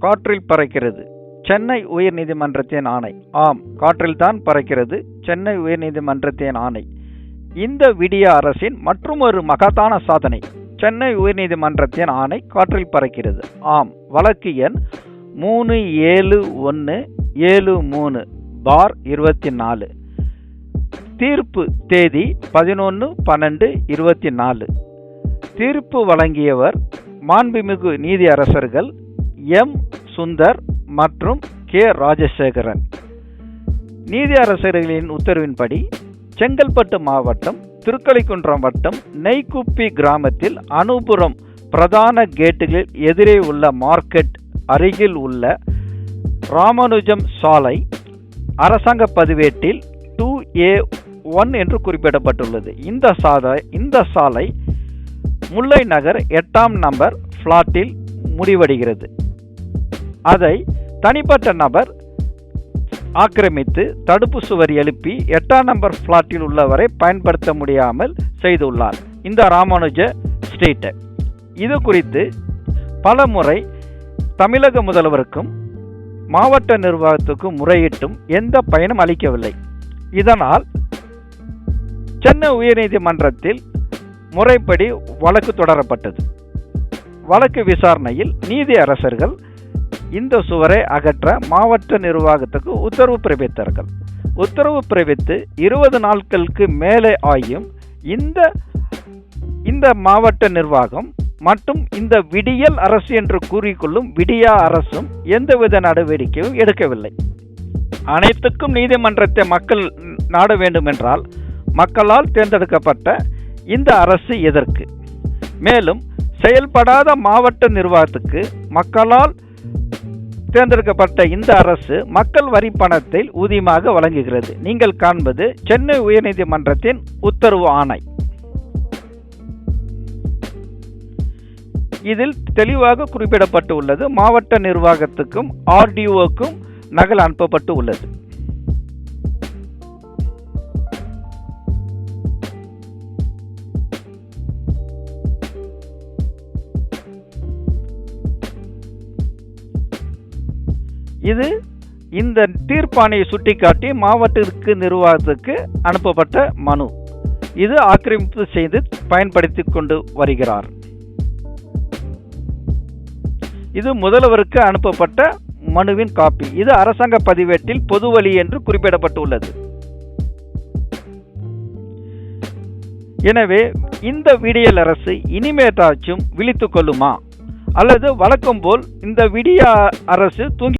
காற்றில் பறக்கிறது சென்னை உயர்நீதிமன்றத்தின் ஆணை. ஆம், காற்றில் தான் பறக்கிறது சென்னை உயர்நீதிமன்றத்தின் ஆணை. இந்த விடிய அரசின் மற்றொரு மகத்தான சாதனை. சென்னை உயர்நீதிமன்றத்தின் ஆணை காற்றில் பறக்கிறது. ஆம், வழக்கு எண் 3773/24. தீர்ப்பு தேதி 11/12/24. தீர்ப்பு வழங்கியவர் மாண்புமிகு நீதியரசர்கள் எம். சுந்தர் மற்றும் கே. ராஜசேகரன். நீதியரசர்களின் உத்தரவின்படி செங்கல்பட்டு மாவட்டம் திருக்கழிக்குன்றம் வட்டம் நெய்க்குப்பி கிராமத்தில் அனுபுரம் பிரதான கேட்டுகளில் எதிரே உள்ள மார்க்கெட் அருகில் உள்ள ராமானுஜம் சாலை அரசாங்க பதிவேட்டில் 2A1 என்று குறிப்பிடப்பட்டுள்ளது. இந்த சாலை முல்லை நகர் 8ஆம் நம்பர் பிளாட்டில் முடிவடைகிறது. அதை தனிப்பட்ட நபர் ஆக்கிரமித்து தடுப்பு சுவர் எழுப்பி 8ஆம் நம்பர் பிளாட்டில் உள்ளவரை பயன்படுத்த முடியாமல் செய்துள்ளார் இந்த ராமானுஜ ஸ்ட்ரீட். இது குறித்து பல முறை தமிழக முதல்வருக்கும் மாவட்ட நிர்வாகத்துக்கும் முறையிட்டும் எந்த பயனும் அளிக்கவில்லை. இதனால் சென்னை உயர்நீதிமன்றத்தில் முறைப்படி வழக்கு தொடரப்பட்டது. வழக்கு விசாரணையில் நீதியரசர்கள் இந்த சுவரை அகற்ற மாவட்ட நிர்வாகத்துக்கு உத்தரவு பிறப்பித்தார்கள். உத்தரவு பிறப்பித்து 20 நாட்களுக்கு மேலே ஆகியும் இந்த மாவட்ட நிர்வாகம் மற்றும் இந்த விடியல் அரசு என்று கூறிக்கொள்ளும் விடியா அரசும் எந்தவித நடவடிக்கையும் எடுக்கவில்லை. அனைத்துக்கும் நீதிமன்றத்தை மக்கள் நாட வேண்டுமென்றால் மக்களால் தேர்ந்தெடுக்கப்பட்ட இந்த அரசு எதற்கு? மேலும் செயல்படாத மாவட்ட நிர்வாகத்துக்கு மக்களால் தேர்ந்தெடுக்கப்பட்ட இந்த அரசு மக்கள் வரி பணத்தை ஊதியமாக வழங்குகிறது. நீங்கள் காண்பது சென்னை உயர்நீதிமன்றத்தின் உத்தரவு ஆணை. இதில் தெளிவாக குறிப்பிடப்பட்டு உள்ளது. மாவட்ட நிர்வாகத்துக்கும் RDOக்கும் நகல் அனுப்பப்பட்டு உள்ளது. இது இந்த தீர்ப்பாணையை சுட்டிக்காட்டி மாவட்டத்திற்கு நிர்வாகத்துக்கு அனுப்பப்பட்ட மனு. இது ஆக்கிரமிப்பு செய்து பயன்படுத்தி கொண்டு வருகிறார். இது முதல்வருக்கு அனுப்பப்பட்ட மனுவின் காப்பி. இது அரசாங்க பதிவேட்டில் பொதுவழி என்று குறிப்பிடப்பட்டுள்ளது. எனவே இந்த விடியல் அரசு இனிமேட்டாச்சும் விழித்துக் கொள்ளுமா, அல்லது வழக்கம் போல் இந்த விடிய அரசு தூங்கி